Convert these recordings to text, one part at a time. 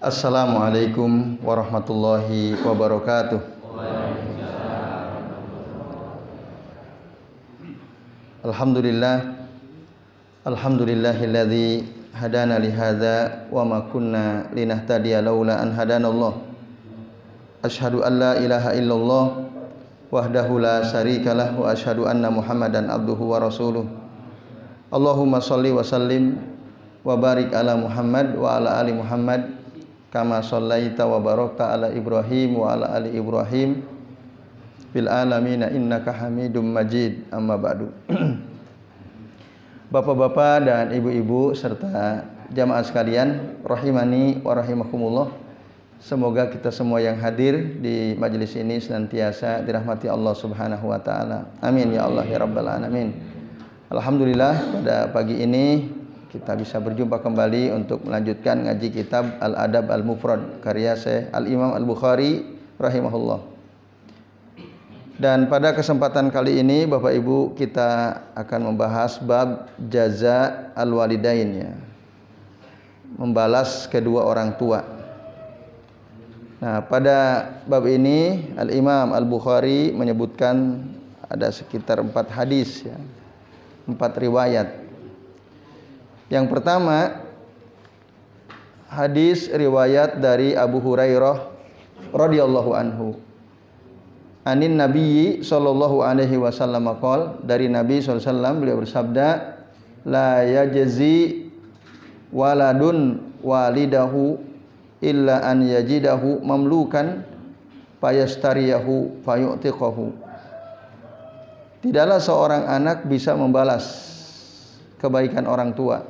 Assalamualaikum warahmatullahi wabarakatuh. Alhamdulillahilladzi hadana li hadza wa ma kunna linahtadiya laula an hadanallah. Asyhadu an la ilaha illallah wahdahu la syarikalah wa asyhadu anna Muhammadan abduhu wa rasuluh. Allahumma shalli wa sallim wa barik ala Muhammad wa ala ali Muhammad kama shallaita wa barakta ala Ibrahim wa ala ali Ibrahim fil alamin innaka Hamidum Majid. Amma ba'du. Bapak-bapak dan ibu-ibu serta jamaah sekalian rahimani wa rahimakumullah. Semoga kita semua yang hadir di majelis ini senantiasa dirahmati Allah Subhanahu wa taala. Amin ya Allah ya rabbal alamin. Alhamdulillah pada pagi ini kita bisa berjumpa kembali untuk melanjutkan ngaji kitab Al-Adab Al-Mufrad karya Syekh Al-Imam Al-Bukhari rahimahullah. Dan pada kesempatan kali ini Bapak Ibu kita akan membahas bab jaza al-walidain ya. Membalas kedua orang tua. Nah, pada bab ini Al-Imam Al-Bukhari menyebutkan ada sekitar 4 hadis ya. 4 riwayat. Yang pertama, hadis riwayat dari Abu Hurairah radhiyallahu anhu. Anin Nabiyyi sallallahu alaihi wasallam qol, dari Nabi sallallahu alaihi wasallam beliau bersabda, la yajzi waladun walidahu illa an yajidahu mamlukan fayastariyahu fayu'tiqahu. Tidaklah seorang anak bisa membalas kebaikan orang tua.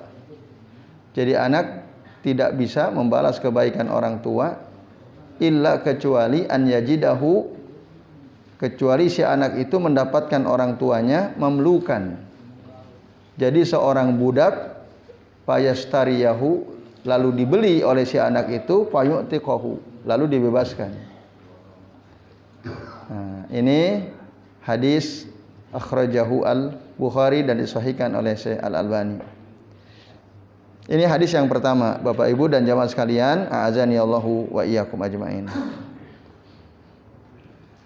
Jadi anak tidak bisa membalas kebaikan orang tua illa kecuali an yajidahu, kecuali si anak itu mendapatkan orang tuanya mamlukan. Jadi seorang budak fayastariyahu, lalu dibeli oleh si anak itu fayu'tiqahu, lalu dibebaskan. Nah, ini hadis akhrajahu Al-Bukhari dan disahihkan oleh Syekh Al-Albani. Ini hadis yang pertama, Bapak Ibu dan jamaah sekalian, a'azani Allahu wa iyyakum ajmain.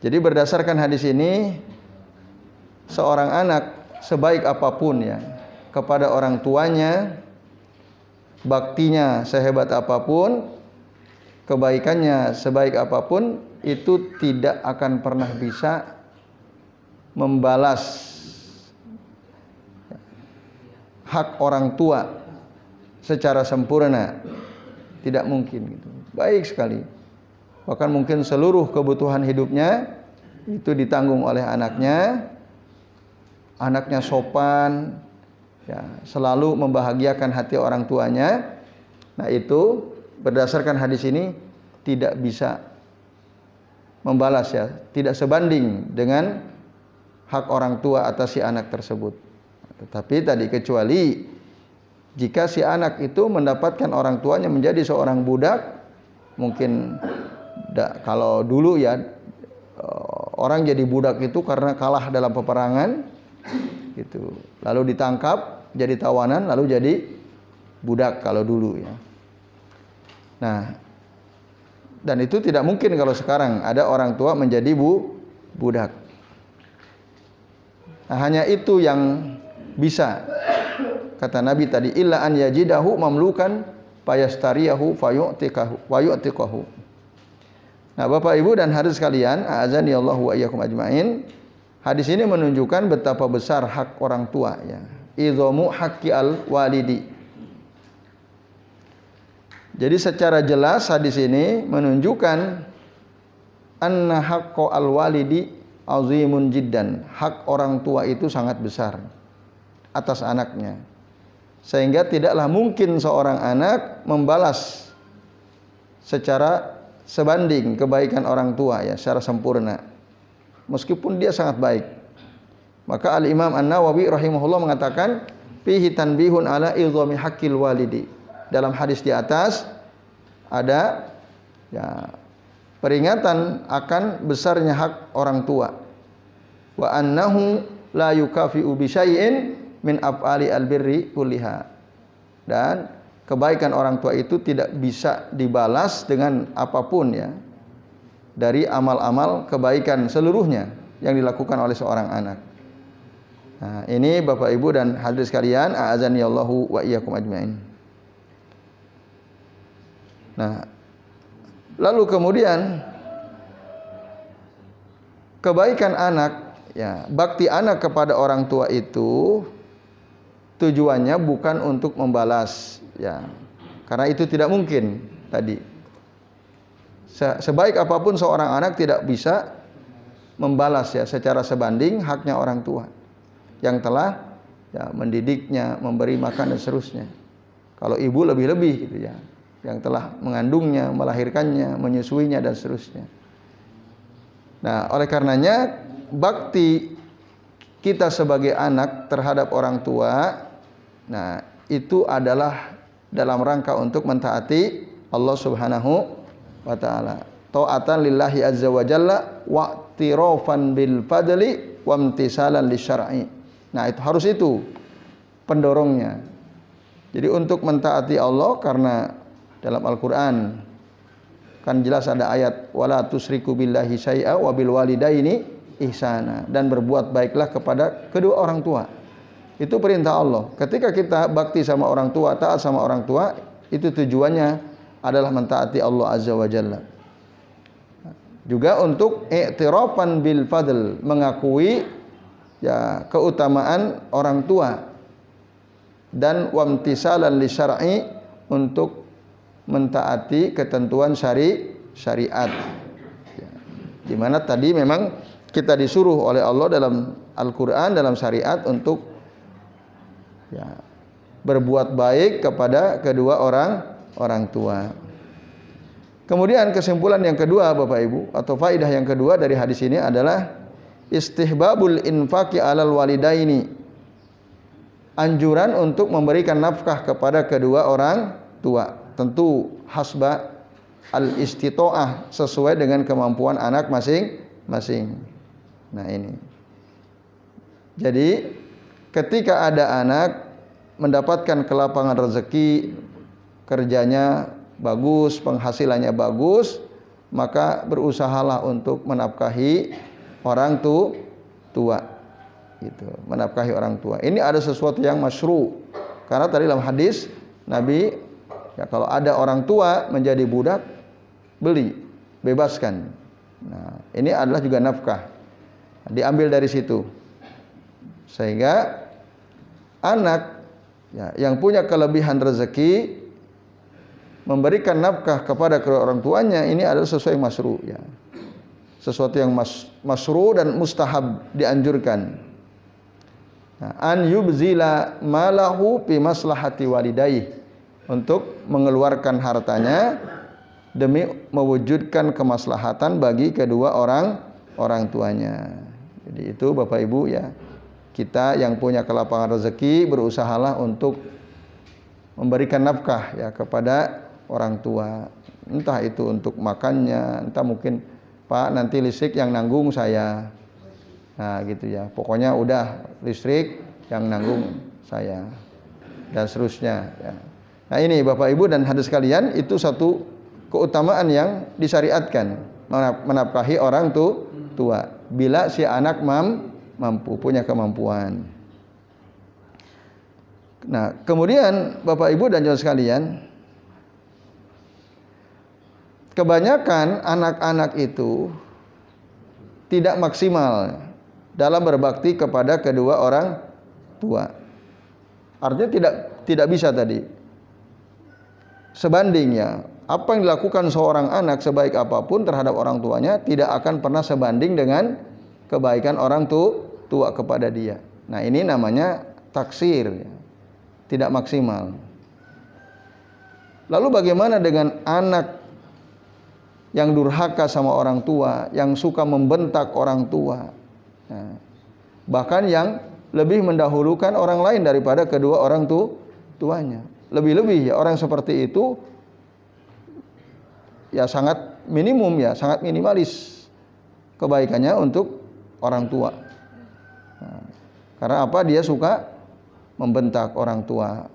Jadi berdasarkan hadis ini, seorang anak sebaik apapun ya kepada orang tuanya, baktinya sehebat apapun, kebaikannya sebaik apapun, itu tidak akan pernah bisa membalas hak orang tua secara sempurna. Tidak mungkin gitu. Baik sekali. Bahkan mungkin seluruh kebutuhan hidupnya itu ditanggung oleh anaknya. Anaknya sopan ya, selalu membahagiakan hati orang tuanya. Nah, itu berdasarkan hadis ini tidak bisa membalas ya, tidak sebanding dengan hak orang tua atas si anak tersebut. Tetapi tadi kecuali jika si anak itu mendapatkan orang tuanya menjadi seorang budak, mungkin kalau dulu ya orang jadi budak itu karena kalah dalam peperangan gitu. Lalu ditangkap jadi tawanan, lalu jadi budak kalau dulu ya. Nah, dan itu tidak mungkin kalau sekarang ada orang tua menjadi budak. Nah, hanya itu yang bisa. Kata Nabi tadi, illa an yajidahu mamlukan fayastariyahu fayu'tiqahu. Nah, Bapak Ibu dan hadirin sekalian, a'azani Allahu wa iyyakum ajmain. Hadis ini menunjukkan betapa besar hak orang tua ya. Idzamu haqqi al-walidi. Jadi secara jelas hadis ini menunjukkan anna haqqo al-walidi azimun jiddan. Hak orang tua itu sangat besar atas anaknya. Sehingga tidaklah mungkin seorang anak membalas secara sebanding kebaikan orang tua ya, secara sempurna. Meskipun dia sangat baik. Maka Al-Imam An-Nawawi rahimahullah mengatakan fihi tanbihun ala izami haqqil walidi. Dalam hadis di atas ada ya, peringatan akan besarnya hak orang tua. Wa annahu la yukafi'u bi syai'in min af'ali albirri kulliha. Dan kebaikan orang tua itu tidak bisa dibalas dengan apapun ya, dari amal-amal kebaikan seluruhnya yang dilakukan oleh seorang anak. Nah, ini Bapak Ibu dan hadirin sekalian, a'azanillahu wa iyyakum ajmain. Nah, lalu kemudian kebaikan anak ya, bakti anak kepada orang tua itu tujuannya bukan untuk membalas ya. Karena itu tidak mungkin tadi. Sebaik apapun seorang anak tidak bisa membalas ya secara sebanding haknya orang tua yang telah ya mendidiknya, memberi makan dan seterusnya. Kalau ibu lebih-lebih gitu ya, yang telah mengandungnya, melahirkannya, menyusuinya dan seterusnya. Nah, oleh karenanya bakti kita sebagai anak terhadap orang tua, nah itu adalah dalam rangka untuk mentaati Allah Subhanahu wa taala. Ta'atan lillahi azza wa jalla wa'tirafan bil fadli wa imtisalan lisyar'i. Nah, itu pendorongnya. Jadi untuk mentaati Allah, karena dalam Al-Qur'an kan jelas ada ayat wala tusriku billahi syai'a wa bil walidaini ihsana, dan berbuat baiklah kepada kedua orang tua. Itu perintah Allah. Ketika kita bakti sama orang tua, taat sama orang tua, itu tujuannya adalah mentaati Allah azza wa jalla. Juga untuk i'tirafan bil fadl, mengakui ya keutamaan orang tua, dan wamtisalan li syar'i, untuk mentaati ketentuan syariat. Ya. Di mana tadi memang kita disuruh oleh Allah dalam Al-Qur'an, dalam syariat untuk ya berbuat baik kepada kedua orang tua. Kemudian kesimpulan yang kedua Bapak Ibu, atau faidah yang kedua dari hadis ini adalah istihbabul infaqi alal walidaini, anjuran untuk memberikan nafkah kepada kedua orang tua, tentu hasba al-istito'ah, sesuai dengan kemampuan anak masing-masing. Nah ini, jadi ketika ada anak mendapatkan kelapangan rezeki, kerjanya bagus, penghasilannya bagus, maka berusahalah untuk menafkahi orang tua, gitu, menafkahi orang tua. Ini ada sesuatu yang masyru', karena tadi dalam hadis Nabi ya, kalau ada orang tua menjadi budak, beli, bebaskan. Nah, ini adalah juga nafkah, diambil dari situ, sehingga anak ya, yang punya kelebihan rezeki memberikan nafkah kepada kedua orang tuanya, ini adalah sesuatu yang masyru' ya. Sesuatu yang masyru' dan mustahab, dianjurkan. Nah, an yubzila malahu fi maslahati walidayhi, untuk mengeluarkan hartanya demi mewujudkan kemaslahatan bagi kedua orang tuanya. Jadi itu Bapak Ibu ya, kita yang punya kelapangan rezeki berusahalah untuk memberikan nafkah ya kepada orang tua. Entah itu untuk makannya, entah mungkin Pak nanti listrik yang nanggung saya. Nah gitu ya, pokoknya udah listrik yang nanggung saya, dan seterusnya ya. Nah ini Bapak Ibu dan hadirin sekalian, itu satu keutamaan yang disyariatkan, menafkahi orang tua bila si anak mampu, punya kemampuan. Nah kemudian Bapak Ibu dan saudara sekalian, kebanyakan anak-anak itu tidak maksimal dalam berbakti kepada kedua orang tua. Artinya tidak bisa tadi sebandingnya. Apa yang dilakukan seorang anak sebaik apapun terhadap orang tuanya tidak akan pernah sebanding dengan kebaikan orang tua kepada dia. Nah ini namanya taksir ya, tidak maksimal. Lalu bagaimana dengan anak yang durhaka sama orang tua, yang suka membentak orang tua, nah, bahkan yang lebih mendahulukan orang lain daripada kedua orang tuanya. Lebih-lebih ya, orang seperti itu ya sangat minimum ya, sangat minimalis kebaikannya untuk orang tua. Nah, karena apa? Dia suka membentak orang tua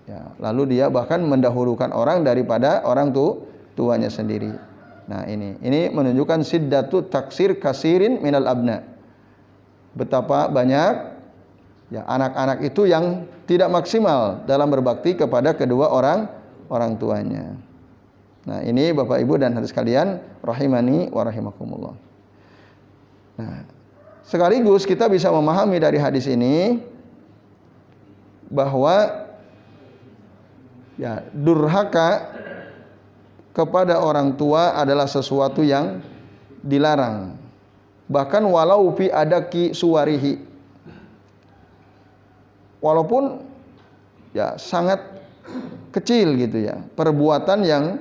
Ya, lalu dia bahkan mendahulukan orang daripada orang tuanya sendiri. Nah, ini menunjukkan siddatu taksir kasirin minal abna. Betapa banyak ya anak-anak itu yang tidak maksimal dalam berbakti kepada kedua orang tuanya. Nah, ini Bapak Ibu dan hadirin sekalian rahimani wa rahimakumullah. Nah, sekaligus kita bisa memahami dari hadis ini bahwa ya durhaka kepada orang tua adalah sesuatu yang dilarang. Bahkan walau fi adaki suwarihi. Walaupun ya sangat kecil gitu ya, perbuatan yang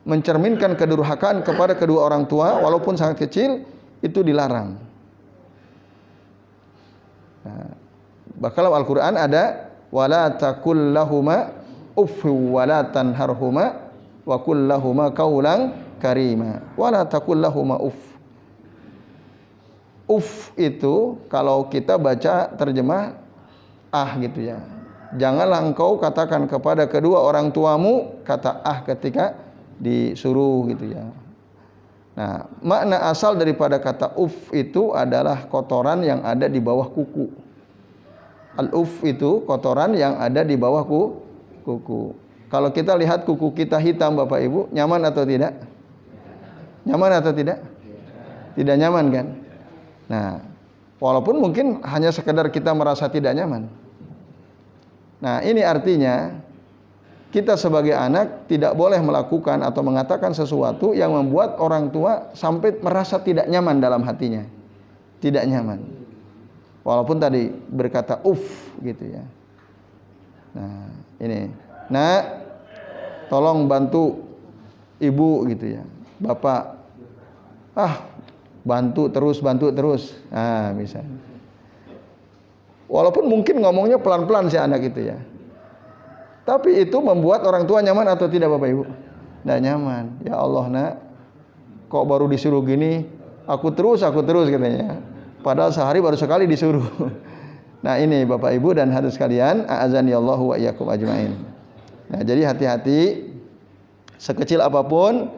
mencerminkan kedurhakaan kepada kedua orang tua walaupun sangat kecil itu dilarang. Nah, bahkan Al-Qur'an ada wala taqul lahuma uff wala tanharhuma wa qul lahuma qaulan karima. Wala taqul lahuma uff. Uff itu kalau kita baca terjemah gitu ya. Janganlah engkau katakan kepada kedua orang tuamu kata ketika disuruh gitu ya. Nah, makna asal daripada kata uff itu adalah kotoran yang ada di bawah kuku. Al-uff itu kotoran yang ada di bawah kuku. Kalau kita lihat kuku kita hitam Bapak Ibu, nyaman atau tidak? Nyaman atau tidak? Tidak nyaman kan? Nah, walaupun mungkin hanya sekedar kita merasa tidak nyaman. Nah, ini artinya kita sebagai anak tidak boleh melakukan atau mengatakan sesuatu yang membuat orang tua sampai merasa tidak nyaman dalam hatinya. Tidak nyaman. Walaupun tadi berkata gitu ya. Nah, ini. Nah, tolong bantu ibu gitu ya. Bapak bantu terus. Nah, misalnya. Walaupun mungkin ngomongnya pelan-pelan si anak itu ya. Tapi itu membuat orang tua nyaman atau tidak Bapak Ibu? Nggak nyaman. Ya Allah nak, kok baru disuruh gini? Aku terus katanya. Padahal sehari baru sekali disuruh. Nah, ini Bapak Ibu dan hadirin sekalian, a'azanillahu wa iyyakum ajmain. Nah, jadi hati-hati sekecil apapun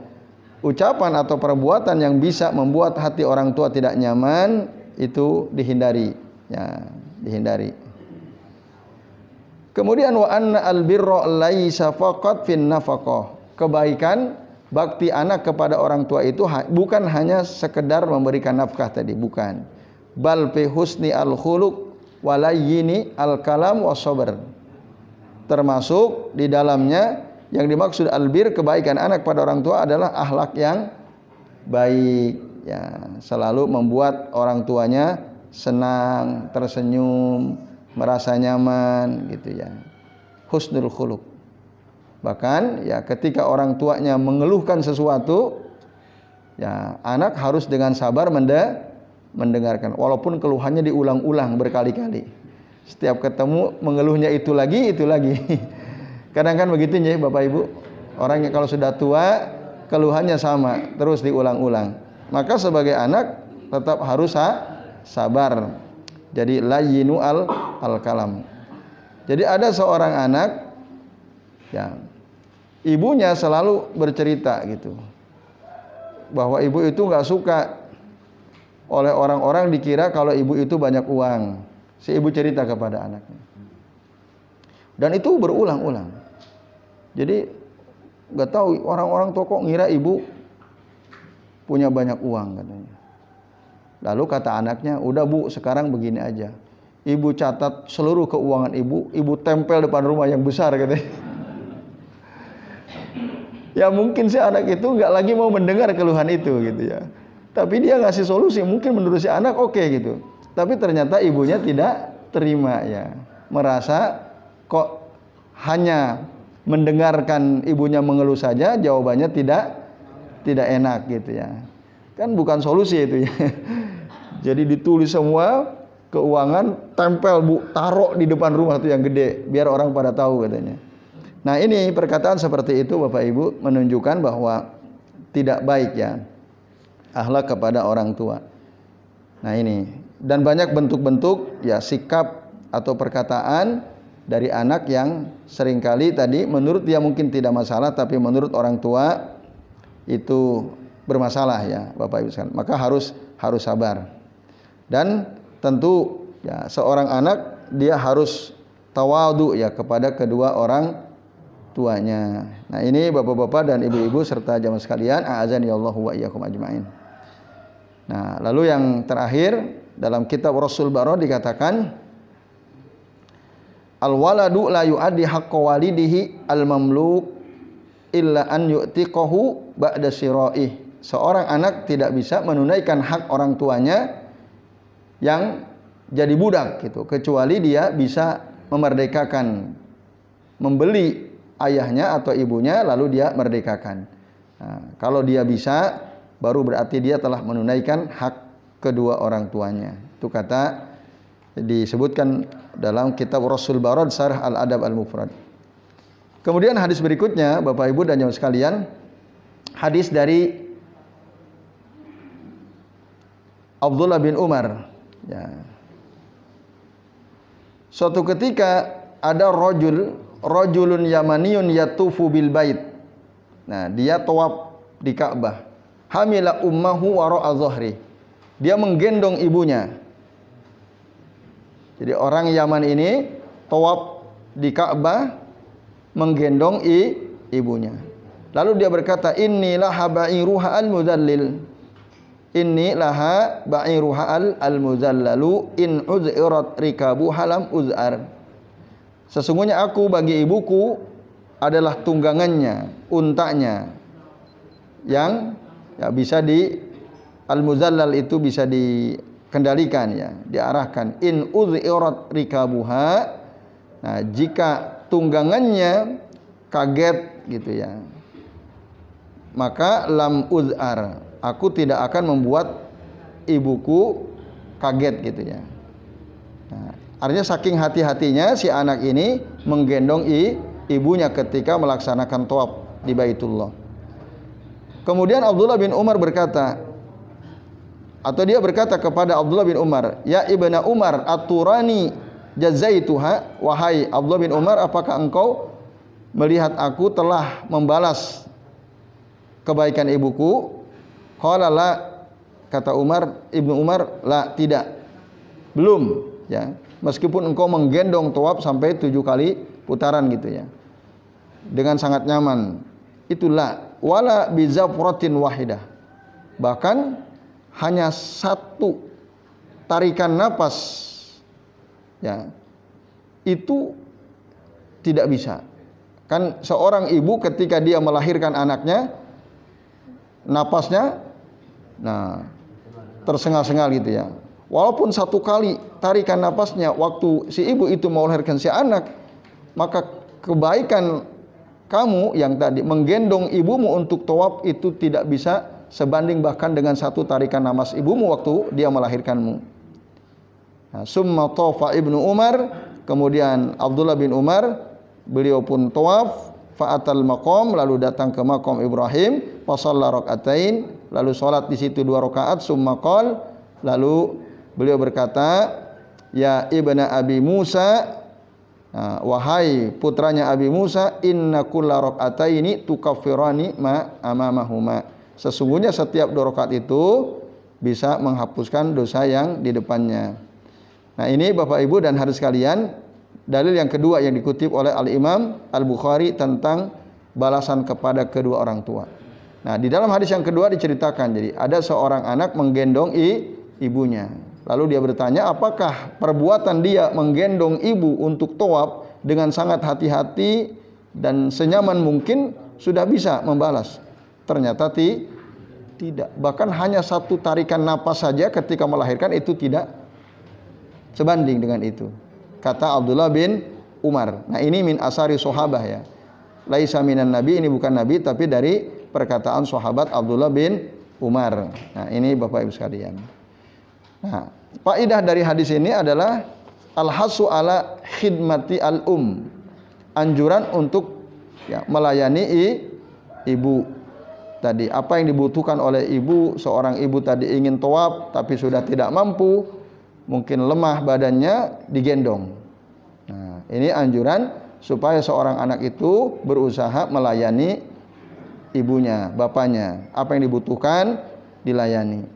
ucapan atau perbuatan yang bisa membuat hati orang tua tidak nyaman itu dihindari. Ya, dihindari. Kemudian wa anna albirra laisa faqat fin nafaqah. Kebaikan bakti anak kepada orang tua itu bukan hanya sekedar memberikan nafkah tadi, bukan. Bal fi husni al khuluq walayyini al kalam wasabr. Termasuk di dalamnya yang dimaksud albir kebaikan anak pada orang tua adalah akhlak yang baik ya, selalu membuat orang tuanya senang, tersenyum, merasa nyaman gitu ya. Husnul khuluq. Bahkan ya ketika orang tuanya mengeluhkan sesuatu ya anak harus dengan sabar mendengarkan walaupun keluhannya diulang-ulang berkali-kali. Setiap ketemu mengeluhnya itu lagi. Kadang kan begitu ya Bapak Ibu. Orang yang kalau sudah tua keluhannya sama, terus diulang-ulang. Maka sebagai anak tetap harus sabar. Jadi layyinu al-kalam. Jadi ada seorang anak yang ibunya selalu bercerita gitu. Bahwa ibu itu enggak suka oleh orang-orang dikira kalau ibu itu banyak uang. Si ibu cerita kepada anaknya. Dan itu berulang-ulang. Jadi enggak tahu orang-orang toko ngira ibu punya banyak uang katanya. Lalu kata anaknya, udah Bu, sekarang begini aja. Ibu catat seluruh keuangan ibu tempel depan rumah yang besar katanya. Ya mungkin si anak itu nggak lagi mau mendengar keluhan itu gitu ya. Tapi dia ngasih solusi, mungkin menurut si anak oke gitu. Tapi ternyata ibunya tidak terima ya. Merasa kok hanya mendengarkan ibunya mengeluh saja, jawabannya tidak enak gitu ya. Kan bukan solusi itu ya. Jadi ditulis semua keuangan, tempel Bu, taruh di depan rumah tuh yang gede biar orang pada tahu katanya. Nah, ini perkataan seperti itu Bapak Ibu menunjukkan bahwa tidak baik ya akhlak kepada orang tua. Nah, ini dan banyak bentuk-bentuk ya sikap atau perkataan dari anak yang seringkali tadi menurut dia mungkin tidak masalah, tapi menurut orang tua itu bermasalah ya Bapak Ibu sekalian. Maka harus sabar. Dan tentu ya seorang anak dia harus tawadhu ya kepada kedua orang tuanya. Nah, ini Bapak-bapak dan Ibu-ibu serta jamaah sekalian, a'azani Allahu wa iyyakum ajmain. Nah, lalu yang terakhir dalam kitab Rasul Baro dikatakan al-waladu la yu'addi haqqa walidihi al-mamluk illa an yu'tiqahu ba'da sira'ih. Seorang anak tidak bisa menunaikan hak orang tuanya yang jadi budak gitu, kecuali dia bisa memerdekakan, membeli ayahnya atau ibunya lalu dia merdekakan. Nah, kalau dia bisa, baru berarti dia telah menunaikan hak kedua orang tuanya. Itu kata disebutkan dalam kitab Rasul Barad Sarh Al-Adab Al-Mufrad. Kemudian hadis berikutnya Bapak Ibu dan jamaah sekalian, hadis dari Abdullah bin Umar ya. Suatu ketika ada rajulun yamaniyun yatufu bil bait. Nah, dia tawaf di Ka'bah. Hamila ummahu wara'a dhahri. Dia menggendong ibunya. Jadi orang Yaman ini tawaf di Ka'bah menggendong ibunya. Lalu dia berkata, "Inni laha ba'iruha al-mudallil." Inni laha ba'iruha al-muzallalu in uz'irat rikabu halam uz'ar. Sesungguhnya aku bagi ibuku adalah tunggangannya, untanya yang ya bisa di al-muzallal itu bisa dikendalikan ya, diarahkan. In uz'irat rikabuha. Nah, jika tunggangannya kaget gitu ya, maka lam uz'ar, aku tidak akan membuat ibuku kaget gitu ya. Nah, artinya saking hati-hatinya si anak ini menggendong ibunya ketika melaksanakan tawaf di Baitullah. Kemudian Abdullah bin Umar berkata, atau dia berkata kepada Abdullah bin Umar, "Ya ibna Umar, aturani jazaituha." Wahai Abdullah bin Umar, apakah engkau melihat aku telah membalas kebaikan ibuku? Qala la, kata Ibnu Umar, la, tidak. Belum ya. Meskipun engkau menggendong tawaf sampai 7 kali putaran gitu ya. Dengan sangat nyaman. Itulah wala bizafratin wahidah. Bahkan hanya satu tarikan napas ya. Itu tidak bisa. Kan seorang ibu ketika dia melahirkan anaknya, napasnya tersengal-sengal gitu ya. Walaupun satu kali tarikan napasnya waktu si ibu itu mau melahirkan si anak, maka kebaikan kamu yang tadi menggendong ibumu untuk tawaf itu tidak bisa sebanding bahkan dengan satu tarikan napas ibumu waktu dia melahirkanmu. Nah, summa tawafa Ibnu Umar, kemudian Abdullah bin Umar beliau pun tawaf, fa'atal maqam, lalu datang ke maqam Ibrahim, fa shalla rakaatain, lalu salat di situ 2 rakaat, summa qala, lalu beliau berkata, "Ya ibna Abi Musa," nah, wahai putranya Abi Musa, "inna kulla rakaataini tukaffirani ma amamahuma." Sesungguhnya setiap 2 rakaat itu bisa menghapuskan dosa yang di depannya. Nah, ini Bapak Ibu dan hadirin sekalian, dalil yang kedua yang dikutip oleh Al-Imam Al-Bukhari tentang balasan kepada kedua orang tua. Nah, di dalam hadis yang kedua diceritakan, jadi ada seorang anak menggendong ibunya. Lalu dia bertanya, apakah perbuatan dia menggendong ibu untuk tawaf dengan sangat hati-hati dan senyaman mungkin sudah bisa membalas? Ternyata tidak. Bahkan hanya satu tarikan napas saja ketika melahirkan itu tidak sebanding dengan itu. Kata Abdullah bin Umar. Nah, ini min asari sahabah ya. Laisa minan nabi, ini bukan nabi tapi dari perkataan sahabat Abdullah bin Umar. Nah, ini Bapak Ibu sekalian. Nah, faedah dari hadis ini adalah al-hasu ala khidmati al-um. Anjuran untuk ya, melayani ibu. Tadi apa yang dibutuhkan oleh ibu, seorang ibu tadi ingin tawaf tapi sudah tidak mampu, mungkin lemah badannya, digendong. Nah, Ini anjuran supaya seorang anak itu berusaha melayani ibunya, bapaknya. Apa yang dibutuhkan dilayani.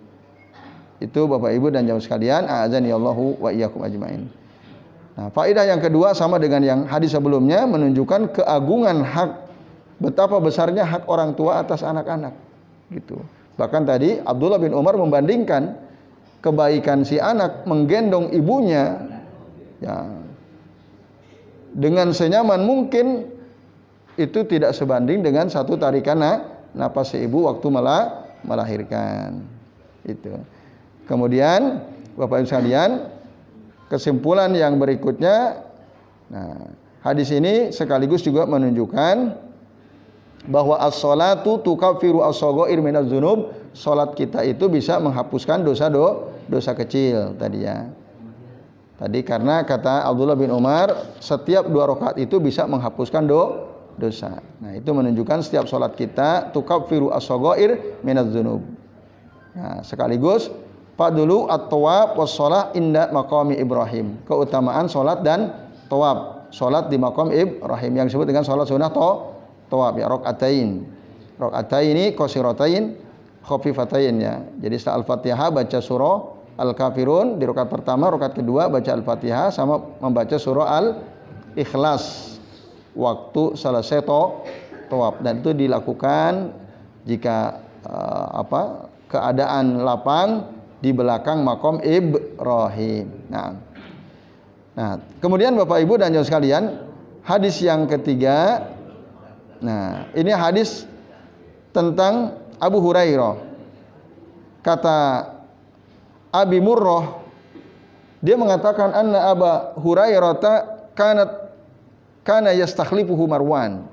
Itu Bapak Ibu dan jamaah sekalian, a'azani Allahu wa iyyakum ajmain. Nah, faedah yang kedua sama dengan yang hadis sebelumnya, menunjukkan keagungan hak, betapa besarnya hak orang tua atas anak-anak. Gitu. Bahkan tadi Abdullah bin Umar membandingkan kebaikan si anak menggendong ibunya ya, dengan senyaman mungkin, itu tidak sebanding dengan satu tarikan napas si ibu waktu melahirkan. Itu. Kemudian Bapak Ibu sekalian, kesimpulan yang berikutnya, nah, hadis ini sekaligus juga menunjukkan bahwa as-sholatu tukaffiru as-shaghair minaz dzunub. Salat kita itu bisa menghapuskan dosa kecil tadi ya. Tadi karena kata Abdullah bin Umar, setiap 2 rakaat itu bisa menghapuskan dosa. Nah, itu menunjukkan setiap salat kita tukaffiru as-shaghair minaz dzunub. Nah, sekaligus fadlu at-thawab was shalah inda maqami Ibrahim. Keutamaan salat dan thawab. Salat di maqam Ibrahim yang disebut dengan salat sunnah thawab ya, rakaatain. Rakaataini qasiratain khafifatain ya. Jadi setelah Al-Fatihah baca surah Al-Kafirun di rakaat pertama, rakaat kedua baca Al-Fatihah sama membaca surah Al-Ikhlas waktu selesai thawab, dan itu dilakukan jika keadaan lapang di belakang makom Ibrahim. Nah, kemudian Bapak Ibu dan jamaah sekalian, hadis yang ketiga. Nah, ini hadis tentang Abu Hurairah. Kata Abi Murrah, dia mengatakan anna Abu Hurairah kana yastakhlifuhu Marwan.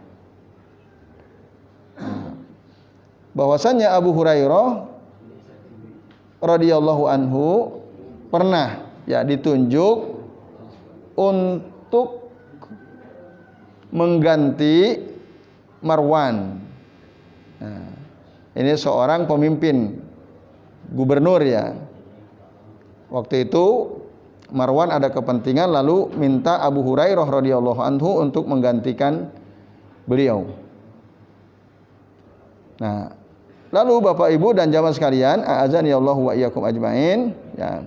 Bahwasanya Abu Hurairah radhiyallahu anhu pernah ya ditunjuk untuk mengganti Marwan. Nah, ini seorang pemimpin gubernur ya. Waktu itu Marwan ada kepentingan lalu minta Abu Hurairah radhiyallahu anhu untuk menggantikan beliau. Nah, lalu Bapak Ibu dan jamaah sekalian, a'azani Allahu wa iyyakum ajmain ya.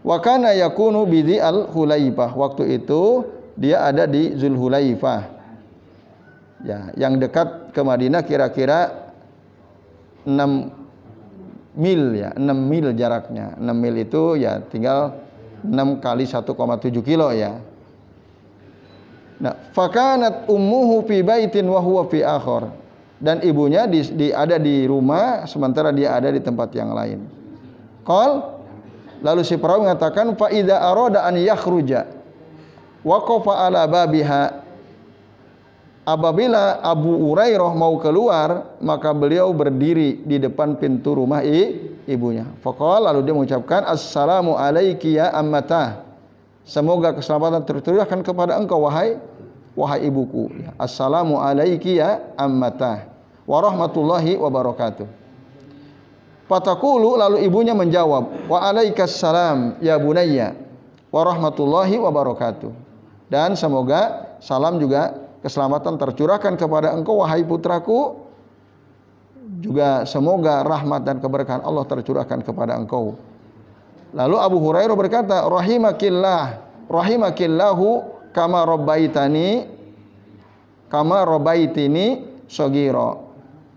Wa kana yakunu bi Dzul-Hulaifah. Waktu itu dia ada di Dzul-Hulaifah. Ya, yang dekat ke Madinah kira-kira 6 mil ya, 6 mil jaraknya. 6 mil itu ya tinggal 6 kali 1,7 kilo ya. Nah, fakanat ummuhu fi baitin wa huwa fi akhar. Dan ibunya ada di rumah sementara dia ada di tempat yang lain. Lalu si perawi mengatakan fa idza arada an yakhruja waqafa ala babiha. Apabila Abu Hurairah mau keluar, maka beliau berdiri di depan pintu rumah ibunya. Faqala, lalu dia mengucapkan assalamu alayki ya ammatah. Semoga keselamatan tercurahkan kepada engkau wahai ibuku. Assalamu alayki ya ammatah wa rahmatullahi wa barakatuh. Fatakulu, lalu ibunya menjawab wa alaikas salam ya bunayya wa rahmatullahi wa barakatuh. Dan semoga salam juga keselamatan tercurahkan kepada engkau wahai putraku, juga semoga rahmat dan keberkahan Allah tercurahkan kepada engkau. Lalu Abu Hurairah berkata, rahimakillahu kama rabbaitini shaghira.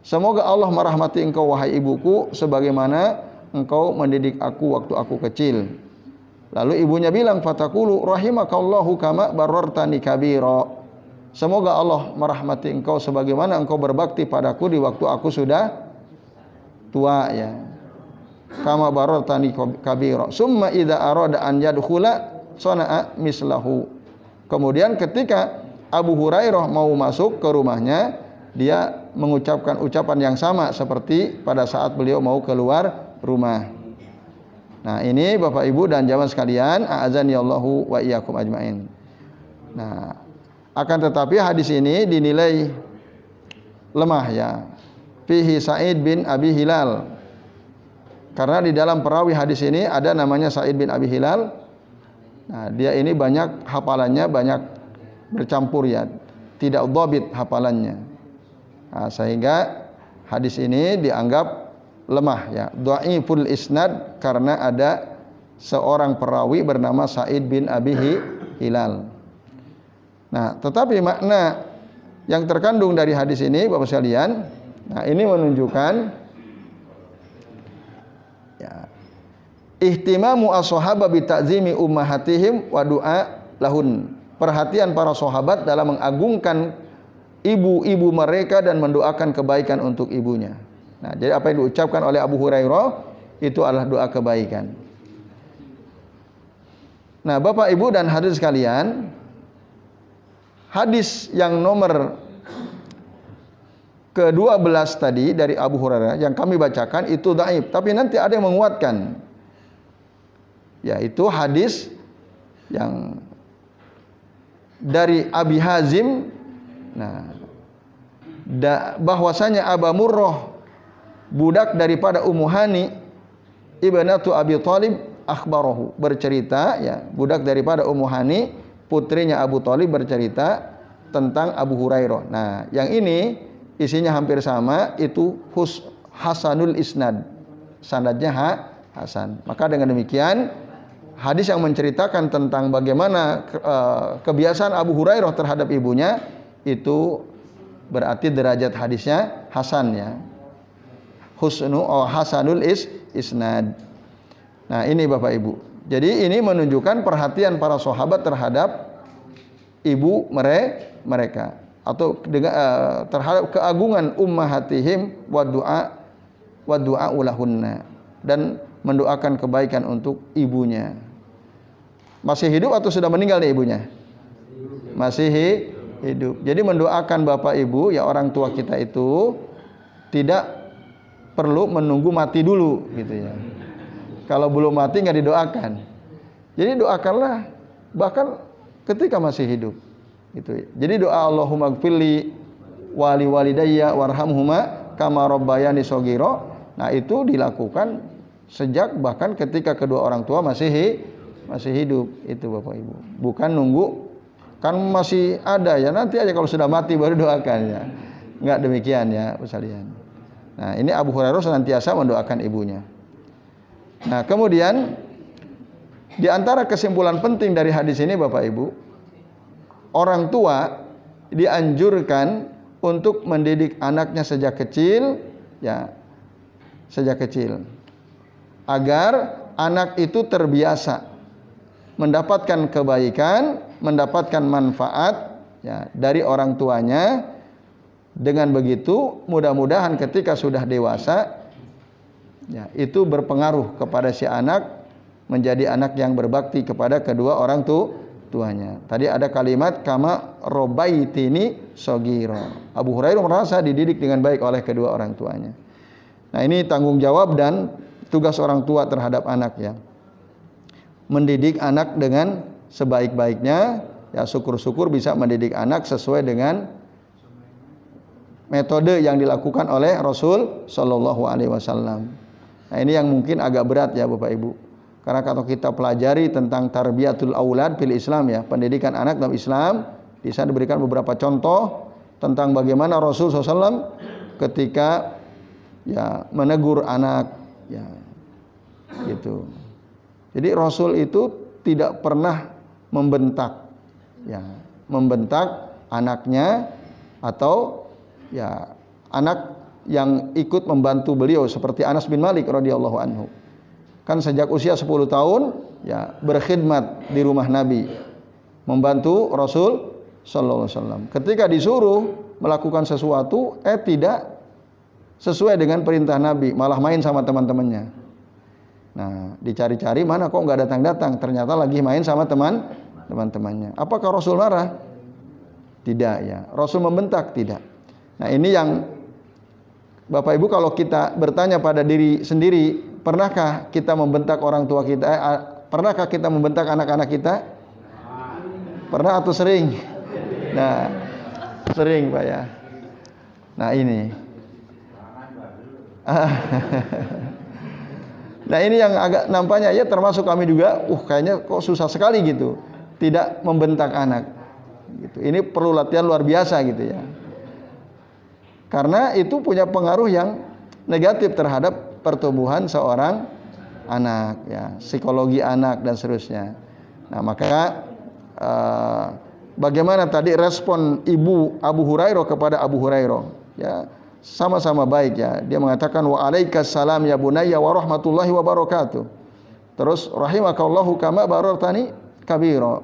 Semoga Allah merahmati engkau wahai ibuku sebagaimana engkau mendidik aku waktu aku kecil. Lalu ibunya bilang, fatakulu rahimakallahu kama barartani kabira. Semoga Allah merahmati engkau sebagaimana engkau berbakti padaku di waktu aku sudah tua ya. Kama barartani kabira. Summa idza arada an yadkhula sana'a mislahu. Kemudian ketika Abu Hurairah mau masuk ke rumahnya, dia mengucapkan ucapan yang sama seperti pada saat beliau mau keluar rumah. Nah, ini Bapak Ibu dan jamaah sekalian, a'azani Allahu wa iyyakum ajmain. Nah, akan tetapi hadis ini dinilai lemah ya. Fihi Sa'id bin Abi Hilal. Karena di dalam perawi hadis ini ada namanya Sa'id bin Abi Hilal Nah, dia ini banyak hafalannya, banyak bercampur ya, tidak dhabit hafalannya. Nah, sehingga hadis ini dianggap lemah ya, dhaiful isnad, karena ada seorang perawi bernama Sa'id bin Abi Hilal. Nah, tetapi makna yang terkandung dari hadis ini Bapak sekalian, nah ini menunjukkan ya, ihtimamu as-sahaba bi ta'zimi ummahatihim wa du'a lahun. Perhatian para sahabat dalam mengagungkan ibu-ibu mereka dan mendoakan kebaikan untuk ibunya. Nah, jadi apa yang diucapkan oleh Abu Hurairah itu adalah doa kebaikan. Nah, Bapak Ibu dan hadirin sekalian, hadis yang nomor ke-12 tadi dari Abu Hurairah yang kami bacakan itu dhaif, tapi nanti ada yang menguatkan. Yaitu hadis yang dari Abi Hazim, nah, bahwasanya Aba Murrah, budak daripada Ummu Hani ibnatu Abi Thalib, akhbarahu, bercerita ya, budak daripada Ummu Hani, putrinya Abu Thalib, bercerita tentang Abu Hurairah. Nah, yang ini isinya hampir sama, itu hasanul isnad, sanadnya hasan. Maka dengan demikian hadis yang menceritakan tentang bagaimana kebiasaan Abu Hurairah terhadap ibunya itu berarti derajat hadisnya hasan ya. Hasanul isnad. Nah, ini Bapak Ibu. Jadi ini menunjukkan perhatian para sahabat terhadap ibu mereka, atau terhadap keagungan ummahatihim wa du'a ulahunna, dan mendoakan kebaikan untuk ibunya. Masih hidup atau sudah meninggal nih ibunya? Masih hidup. Jadi mendoakan bapak ibu ya, orang tua kita itu tidak perlu menunggu mati dulu gitu ya. Kalau belum mati nggak didoakan. Jadi doakanlah bahkan ketika masih hidup gitu. Jadi doa Allahumma gfirli wali walidayya warhamhuma kama rabbayani shaghira. Nah, itu dilakukan sejak bahkan ketika kedua orang tua masih hidup, itu Bapak Ibu. Bukan nunggu kan masih ada ya, nanti aja kalau sudah mati baru doakan ya. Enggak demikian ya, sekalian. Nah, ini Abu Hurairah senantiasa mendoakan ibunya. Nah, kemudian di antara kesimpulan penting dari hadis ini Bapak Ibu, orang tua dianjurkan untuk mendidik anaknya sejak kecil ya, sejak kecil, agar anak itu terbiasa mendapatkan kebaikan, mendapatkan manfaat ya, dari orang tuanya. Dengan begitu mudah-mudahan ketika sudah dewasa ya, itu berpengaruh kepada si anak menjadi anak yang berbakti kepada kedua orang tuanya. Tadi ada kalimat kama robaitini shaghira. Abu Hurairah merasa dididik dengan baik oleh kedua orang tuanya. Nah, ini tanggung jawab dan tugas orang tua terhadap anak ya. Mendidik anak dengan sebaik-baiknya ya, syukur-syukur bisa mendidik anak sesuai dengan metode yang dilakukan oleh Rasul Shallallahu Alaihi Wasallam. Nah, ini yang mungkin agak berat ya Bapak Ibu. Karena kalau kita pelajari tentang tarbiyatul aulad fil Islam ya, pendidikan anak dalam Islam, bisa diberikan beberapa contoh tentang bagaimana Rasul SAW ketika ya menegur anak ya, gitu. Jadi Rasul itu tidak pernah membentak ya, membentak anaknya atau ya anak yang ikut membantu beliau seperti Anas bin Malik radhiyallahu anhu. Kan sejak usia 10 tahun ya berkhidmat di rumah Nabi, membantu Rasul sallallahu alaihi wasallam. Ketika disuruh melakukan sesuatu tidak sesuai dengan perintah Nabi, malah main sama teman-temannya. Nah, dicari-cari mana kok enggak datang-datang, ternyata lagi main sama teman-temannya. Apakah Rasul marah? Tidak ya. Rasul membentak? Tidak. Nah, ini yang Bapak Ibu, kalau kita bertanya pada diri sendiri, pernahkah kita membentak orang tua kita? Pernahkah kita membentak anak-anak kita? Pernah atau sering? Nah, sering Pak ya. Nah, ini Nah ini yang agak nampaknya ya termasuk kami juga, kayaknya kok susah sekali gitu, tidak membentak anak. Gitu. Ini perlu latihan luar biasa gitu ya. Karena itu punya pengaruh yang negatif terhadap pertumbuhan seorang anak, ya, psikologi anak dan seterusnya. Nah maka bagaimana tadi respon ibu Abu Hurairah kepada Abu Hurairah? Ya. Sama-sama baik ya. Dia mengatakan wa alaikassalam ya bunayya wa rahmatullahi wa barakatuh. Terus rahimakallahu kama barartani kabira.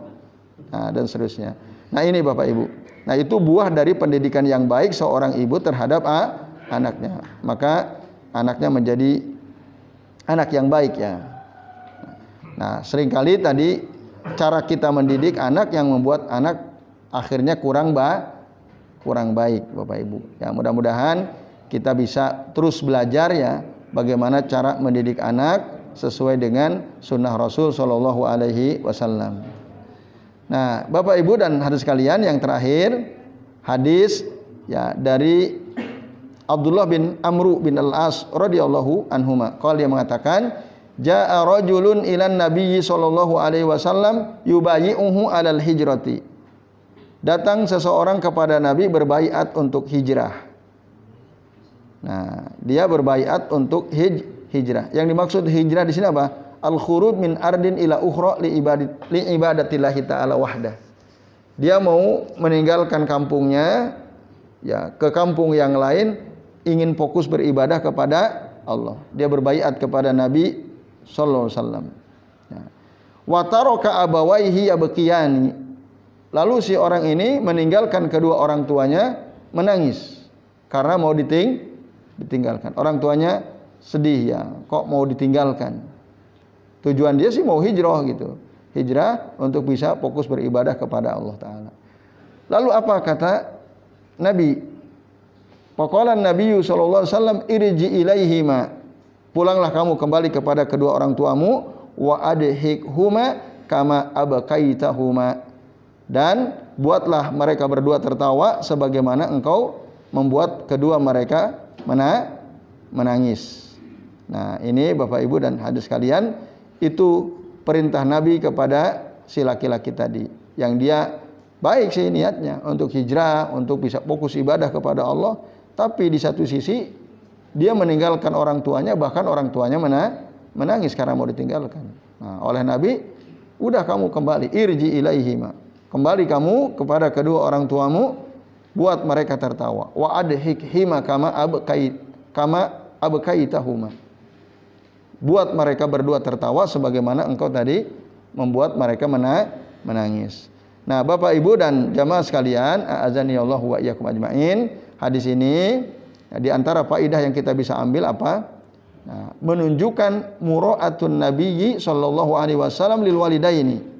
Nah, dan seterusnya. Nah, ini Bapak Ibu. Nah, itu buah dari pendidikan yang baik seorang ibu terhadap anaknya. Maka anaknya menjadi anak yang baik ya. Nah, seringkali tadi cara kita mendidik anak yang membuat anak akhirnya kurang baik Bapak Ibu. Ya, mudah-mudahan kita bisa terus belajar ya bagaimana cara mendidik anak sesuai dengan sunnah Rasul Shallallahu Alaihi Wasallam. Nah, Bapak Ibu dan hadirin sekalian, yang terakhir hadis ya dari Abdullah bin Amru bin Al-As radhiyallahu anhuma. Qala, dia mengatakan, jaa rajulun ilan nabiyyi sallallahu alaihi wasallam yubayyi'uhu 'alal hijrati. Datang seseorang kepada Nabi berbaiat untuk hijrah. Nah, dia berbaiat untuk hijrah. Yang dimaksud hijrah di sini apa? Al-khuruj min ardin ila ukhra li ibadatillahi ta'ala wahdah. Dia mau meninggalkan kampungnya ya ke kampung yang lain, ingin fokus beribadah kepada Allah. Dia berbaiat kepada Nabi sallallahu alaihi wasallam. Wa taraka abawaihi yabkiyani. Lalu si orang ini meninggalkan kedua orang tuanya menangis karena mau ditinggalkan. Orang tuanya sedih ya, kok mau ditinggalkan. Tujuan dia sih mau hijrah gitu. Hijrah untuk bisa fokus beribadah kepada Allah Ta'ala. Lalu apa kata Nabi? Faqala Nabi sallallahu alaihi wasallam irji ilaihima. Pulanglah kamu kembali kepada kedua orang tuamu, wa adhikhuma kama abqaitahuma. Dan buatlah mereka berdua tertawa sebagaimana engkau membuat kedua mereka menangis. Nah, ini Bapak Ibu dan hadirin sekalian, itu perintah Nabi kepada si laki-laki tadi, yang dia baik sih niatnya untuk hijrah, untuk bisa fokus ibadah kepada Allah, tapi di satu sisi dia meninggalkan orang tuanya, bahkan orang tuanya menangis karena mau ditinggalkan. Nah, oleh Nabi, udah kamu kembali, irji ilaihima. Kembali kamu kepada kedua orang tuamu, buat mereka tertawa. Wa adhikhima kama abqaitahuma. Buat mereka berdua tertawa sebagaimana engkau tadi membuat mereka menangis. Nah, Bapak Ibu dan jamaah sekalian, a'azanillahu wa iyyakum ajmain. Hadis ini di antara faedah yang kita bisa ambil apa? Nah, menunjukkan mura'atun nabiyyi sallallahu alaihi wasallam lil walidaini.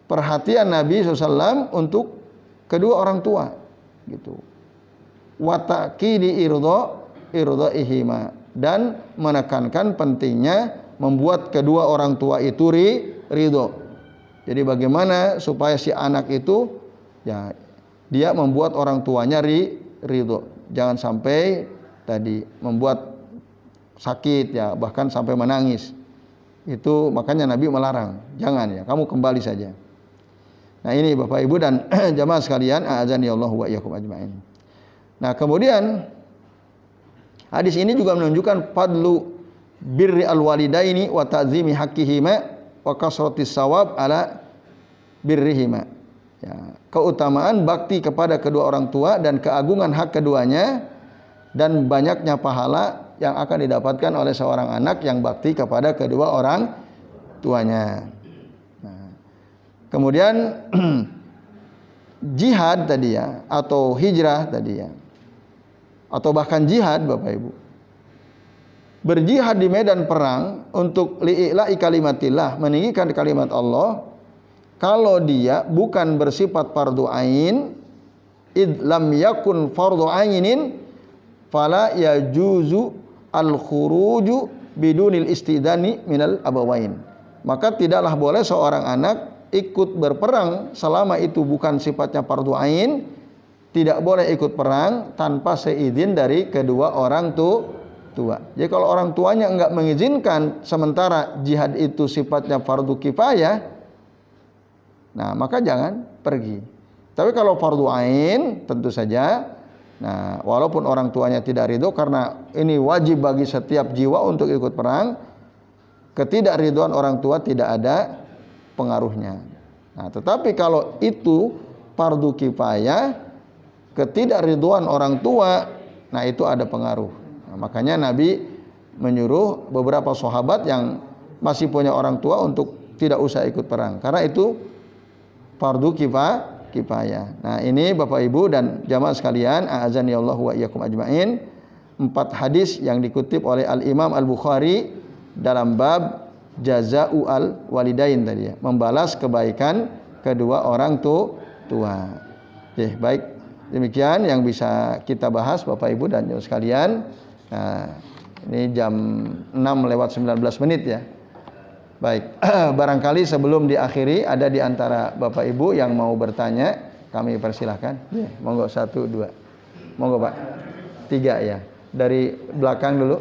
Perhatian Nabi SAW untuk kedua orang tua gitu. Wa ta'kidi irdaihima, dan menekankan pentingnya membuat kedua orang tua itu ridho. Jadi bagaimana supaya si anak itu ya dia membuat orang tuanya ridho. Jangan sampai tadi membuat sakit ya, bahkan sampai menangis. Itu makanya Nabi melarang. Jangan ya, kamu kembali saja. Nah, ini Bapak Ibu dan jamaah sekalian, a'azanillahu wa iyyakum ajmain. Nah, kemudian hadis ini juga menunjukkan fadlu birri alwalidaini wa ta'zimi haqqihima wa kasratis sawab ala birrihima. Ya, keutamaan bakti kepada kedua orang tua dan keagungan hak keduanya, dan banyaknya pahala yang akan didapatkan oleh seorang anak yang bakti kepada kedua orang tuanya. Kemudian jihad tadi ya, atau hijrah tadi ya, atau bahkan jihad Bapak Ibu, berjihad di medan perang untuk li'ila'i kalimatillah, meninggikan kalimat Allah, kalau dia bukan bersifat fardu ain, id lam yakun fardu ainin fala yajuzu al-khuruju bidunil istidani minal abawain. Maka tidaklah boleh seorang anak ikut berperang selama itu bukan sifatnya fardu ain, tidak boleh ikut perang tanpa seizin dari kedua orang tua. Jadi kalau orang tuanya enggak mengizinkan sementara jihad itu sifatnya fardu kifayah, nah maka jangan pergi. Tapi kalau fardu ain tentu saja, nah walaupun orang tuanya tidak ridho karena ini wajib bagi setiap jiwa untuk ikut perang, ketidakridhoan orang tua tidak ada pengaruhnya. Nah, tetapi kalau itu fardu kifayah, ketidakridhoan orang tua, nah itu ada pengaruh. Nah, makanya Nabi menyuruh beberapa sahabat yang masih punya orang tua untuk tidak usah ikut perang karena itu fardu kifayah. Nah, ini Bapak Ibu dan jamaah sekalian, a'azani Allah wa iyyakum ajmain, 4 hadis yang dikutip oleh Al-Imam Al-Bukhari dalam bab jaza'u al-walidain tadi ya, membalas kebaikan kedua orang tua. Oke, baik. Demikian yang bisa kita bahas Bapak Ibu dan jamaah sekalian. Nah, ini jam 6:19 ya. Baik, barangkali sebelum diakhiri ada di antara Bapak Ibu yang mau bertanya, kami persilahkan. Ya, monggo 1, 2. Monggo Pak. 3 ya. Dari belakang dulu.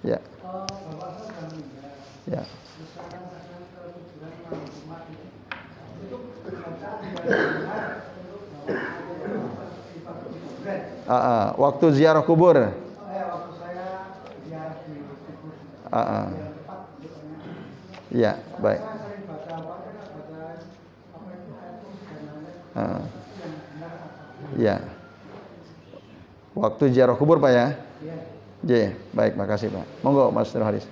Ya. Ya. Waktu ziarah kubur. Ya, baik. Ya. Waktu ziarah kubur Pak ya? Iya. Baik, makasih Pak. Monggo Mas Haris.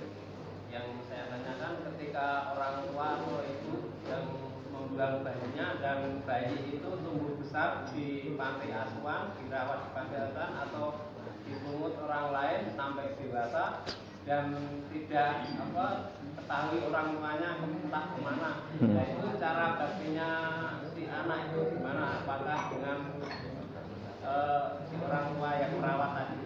Yang saya tanyakan ketika orang tua atau ibu yang membuang bayinya dan bayi itu tumbuh besar di panti asuhan, dirawat di panti asuhan atau dipungut orang lain sampai dewasa dan tidak ketahui orang tuanya entah kemana. Nah, itu cara baktinya si anak itu gimana? Apakah dengan si orang tua yang merawat tadi?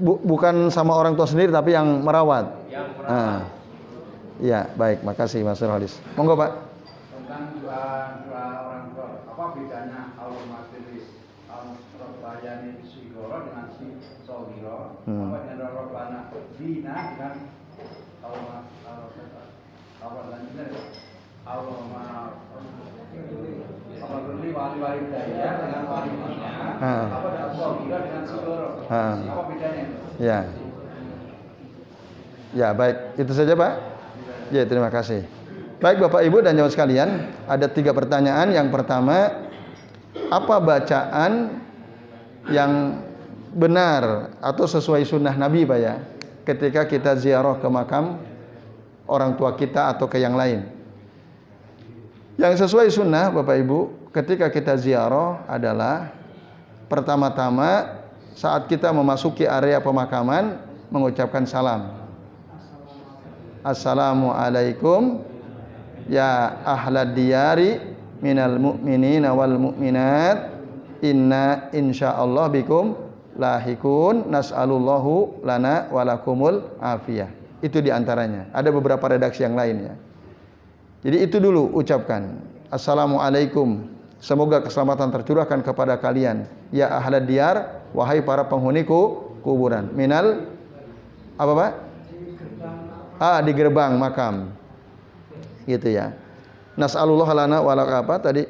Bukan sama orang tua sendiri tapi yang merawat. Yang merawat. Iya, baik, makasih Mas Haris. Monggo Pak. Tentang dua orang tua, apa bedanya al-masilis al-rabbayani sigoro dengan si sogiro? Apa dengan rabbana dina dengan Al-Beli wali-wali daya dengan wali-walinya. Apa dengan sogiro dengan sigoro? Apa bedanya? Ya. Ya, baik. Itu saja Pak. Ya, terima kasih. Baik Bapak Ibu dan jamaah sekalian, ada 3 pertanyaan. Yang pertama, apa bacaan yang benar atau sesuai sunnah Nabi Pak ya, ketika kita ziarah ke makam orang tua kita atau ke yang lain? Yang sesuai sunnah Bapak Ibu, ketika kita ziarah adalah pertama-tama saat kita memasuki area pemakaman mengucapkan salam. Assalamualaikum ya ahlad diyari minal mu'minina wal mu'minat inna insyaallah bikum lahikun nas'alullahu lana walakumul afiyah. Itu diantaranya. Ada beberapa redaksi yang lain ya. Jadi itu dulu ucapkan. Assalamualaikum, semoga keselamatan tercurahkan kepada kalian ya ahlad diyar, wahai para penghuni kuburan, minal apa Pak? Di gerbang makam. Gitu ya. Nas'alullah lana walak apa tadi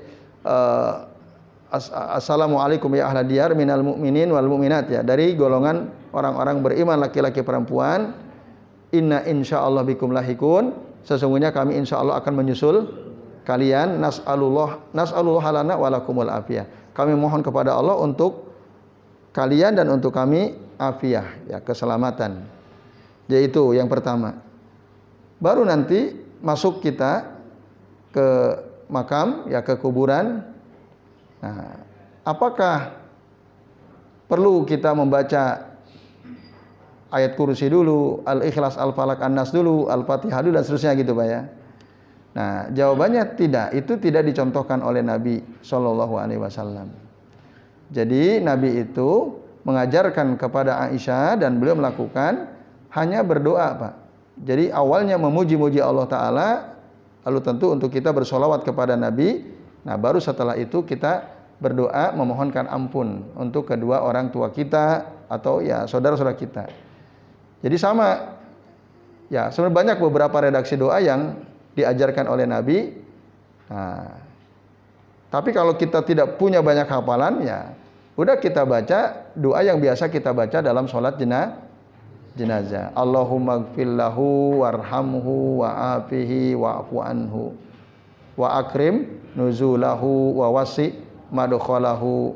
assalamualaikum ya ahlad diyar minal mu'minin wal mu'minat ya, dari golongan orang-orang beriman laki-laki perempuan. Inna insyaallah bikum lahikun, sesungguhnya kami insyaallah akan menyusul kalian. Nas'alullah lana walakumul afiyah, kami mohon kepada Allah untuk kalian dan untuk kami afiyah ya, keselamatan. Yaitu yang pertama. Baru nanti masuk kita ke makam ya, ke kuburan. Nah, apakah perlu kita membaca ayat kursi dulu, al-ikhlas, al-falak, an-nas dulu, al-fatihah dulu dan seterusnya gitu Pak ya? Nah, jawabannya tidak. Itu tidak dicontohkan oleh Nabi SAW. Jadi Nabi itu mengajarkan kepada Aisyah dan beliau melakukan hanya berdoa Pak. Jadi awalnya memuji-muji Allah Ta'ala, lalu tentu untuk kita bersolawat kepada Nabi. Nah baru setelah itu kita berdoa memohonkan ampun untuk kedua orang tua kita atau ya saudara-saudara kita. Jadi sama. Ya, sebenarnya banyak beberapa redaksi doa yang diajarkan oleh Nabi. Nah, tapi kalau kita tidak punya banyak hafalan, ya udah kita baca doa yang biasa kita baca dalam sholat jenazah. Allahumma gfirlahu warhamhu wa'afihi wa'fu anhu wa akrim nuzulahu wa wasi madkhalahu.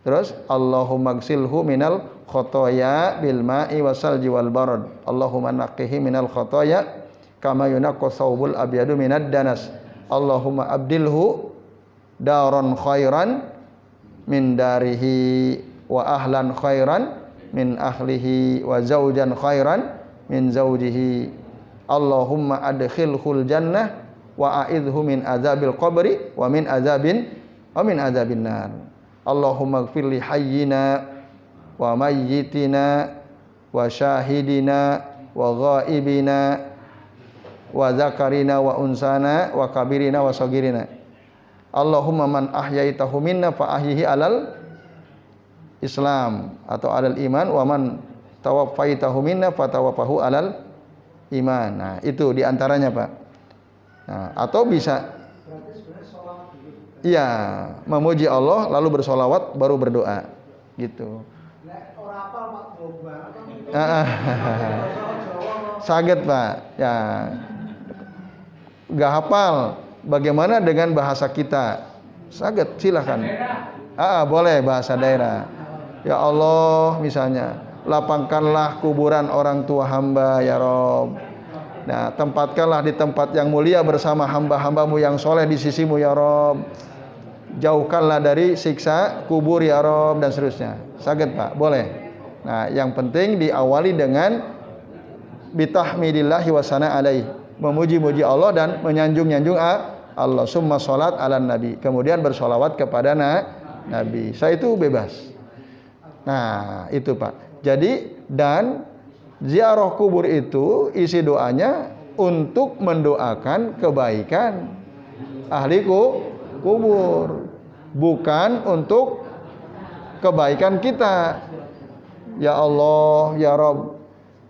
Terus Allahumma gsilhu minal khotoya bil ma'i wasalji wal barad. Allahumma naqqihi minal khotoya kama yunaqqas thawbul abyadu minad danas. Allahumma abdilhu daron khairan min darihi wa ahlan khairan min ahlihi wa zaujan khairan min zaujihi. Allahumma adkhilhul jannah wa a'idhu min azabil qabri wa min azabin nar. Allahumma ighfir li hayyina wa mayyitina wa syahidina wa ghaibina wa zakarina wa unsana wa kabirina wa sagirina. Allahumma man ahyaitahu minna fa ahyihi alal Islam atau alal iman wa man tawaffaitahu minna fa tawaffahu alal iman. Nah, itu diantaranya, Pak. Nah, atau bisa iya, memuji Allah lalu bersolawat baru berdoa gitu. Saget, Pak. Ya. Gak hafal. Bagaimana dengan bahasa kita? Saget, silakan. Boleh bahasa daerah. Ya Allah, misalnya, lapangkanlah kuburan orang tua hamba ya Rob. Nah, tempatkanlah di tempat yang mulia bersama hamba-hambamu yang soleh di sisimu ya Rob. Jauhkanlah dari siksa kubur ya Rob, dan seterusnya. Saget, Pak, boleh. Nah, yang penting diawali dengan bitahmidillahi wa sana alaih, memuji-muji Allah dan menyanjung-nyanjung Allah. Summa sholat ala nabi, kemudian bersolawat kepada Nabi. Saya itu bebas. Nah, itu, Pak. Jadi, dan ziarah kubur itu isi doanya untuk mendoakan kebaikan ahli kubur, bukan untuk kebaikan kita. Ya Allah, ya Rob,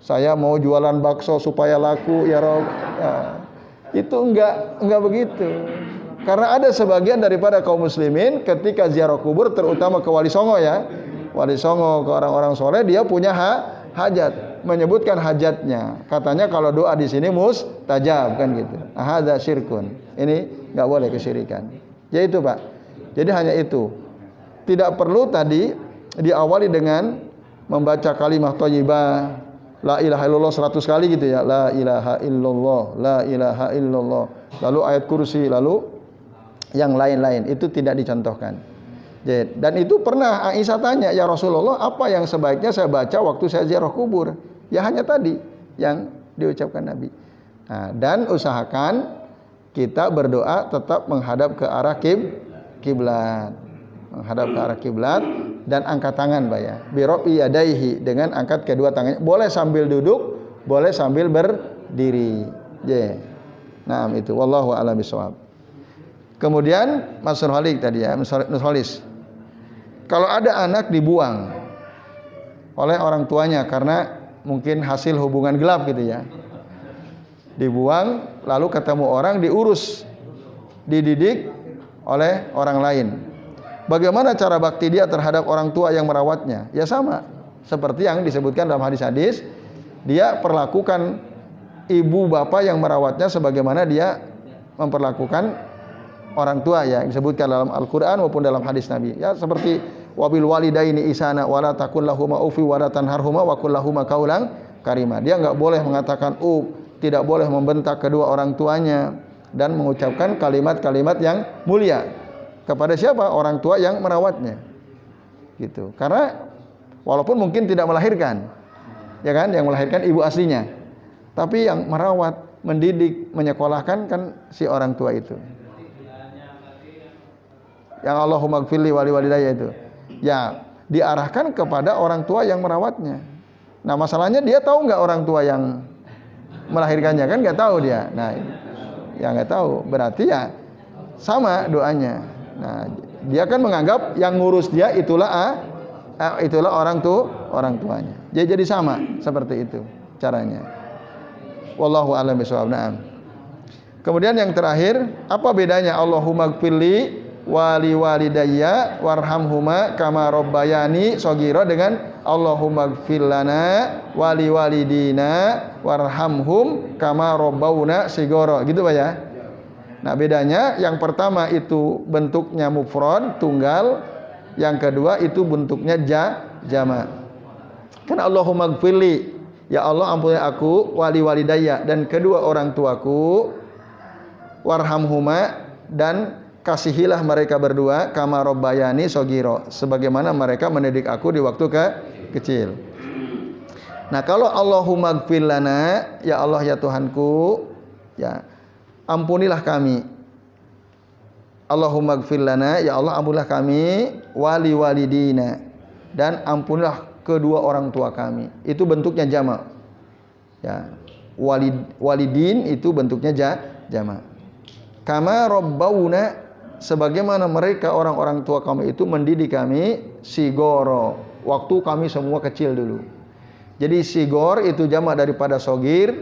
saya mau jualan bakso supaya laku ya Rob. Nah, itu enggak begitu. Karena ada sebagian daripada kaum muslimin ketika ziarah kubur, terutama ke Wali Songo ya, Wali Songo, ke orang-orang soleh, dia punya hajat, menyebutkan hajatnya. Katanya kalau doa di sini mustajab kan gitu. Hadza syirkun. Ini enggak boleh kesyirikan. Ya itu, Pak. Jadi hanya itu. Tidak perlu tadi diawali dengan membaca kalimat thayyibah, la ilaha illallah 100 kali gitu ya. La ilaha illallah, la ilaha illallah. Lalu ayat kursi, lalu yang lain-lain. Itu tidak dicontohkan. Dan itu pernah Aisyah tanya, ya Rasulullah, apa yang sebaiknya saya baca waktu saya ziarah kubur? Ya hanya tadi yang diucapkan Nabi. Nah, dan usahakan kita berdoa tetap menghadap ke arah kiblat. Menghadap ke arah kiblat dan angkat tangan, Pak ya. Birobi yadaihi, dengan angkat kedua tangannya. Boleh sambil duduk, boleh sambil berdiri. Nah, itu wallahu a'lam bishawab. Kemudian Mas Nurholis tadi ya, Nurholis. Kalau ada anak dibuang oleh orang tuanya karena mungkin hasil hubungan gelap gitu ya. Dibuang, lalu ketemu orang, diurus, dididik oleh orang lain. Bagaimana cara bakti dia terhadap orang tua yang merawatnya? Ya sama, seperti yang disebutkan dalam hadis-hadis. Dia perlakukan ibu bapak yang merawatnya sebagaimana dia memperlakukan orang tua ya, yang disebutkan dalam Al-Quran maupun dalam hadis Nabi. Ya seperti wabil walidaini isana wala takun lahuma ufi wala tanharhuma wa qul lahuma qaulan karima. Dia enggak boleh mengatakan tidak boleh membentak kedua orang tuanya, dan mengucapkan kalimat-kalimat yang mulia kepada siapa? Orang tua yang merawatnya. Gitu. Karena walaupun mungkin tidak melahirkan, ya kan, yang melahirkan ibu aslinya, tapi yang merawat, mendidik, menyekolahkan kan si orang tua itu. Yang Allahumma gfirli wali walidayya itu. Ya, diarahkan kepada orang tua yang merawatnya. Nah, masalahnya dia tahu nggak orang tua yang melahirkannya? Kan nggak tahu dia. Nah, ya nggak tahu. Berarti ya sama doanya. Nah, Dia kan menganggap yang ngurus dia itulah orang tuanya. Jadi sama seperti itu caranya. Wallahu a'lam bishawab. Na'am. Kemudian yang terakhir, apa bedanya Allahumma gfirli wali walidayya warhamhuma kama rabbayani shaghira dengan Allahumma gfir lana wali walidina warhamhum kama rabbawna shighara, gitu Pak ya. Nah, bedanya yang pertama itu bentuknya mufrad, tunggal, yang kedua itu bentuknya jamak. Kan Allahumma gfirli, ya Allah ampuni aku, wali walidayya, dan kedua orang tuaku, warhamhuma, dan kasihilah mereka berdua, kama rabbayani shaghira, sebagaimana mereka mendidik aku di waktu kecil. Nah, kalau Allahumma gfir lana, ya Allah ya Tuhanku, ya ampunilah kami. Allahumma gfir lana, ya Allah ampunilah kami, wali walidina, dan ampunilah kedua orang tua kami. Itu bentuknya jamak. Ya, walidin itu bentuknya jamak. Kama rabbawna, sebagaimana mereka orang-orang tua kami itu mendidik kami, sigoro, waktu kami semua kecil dulu. Jadi sigor itu jamak daripada sogir.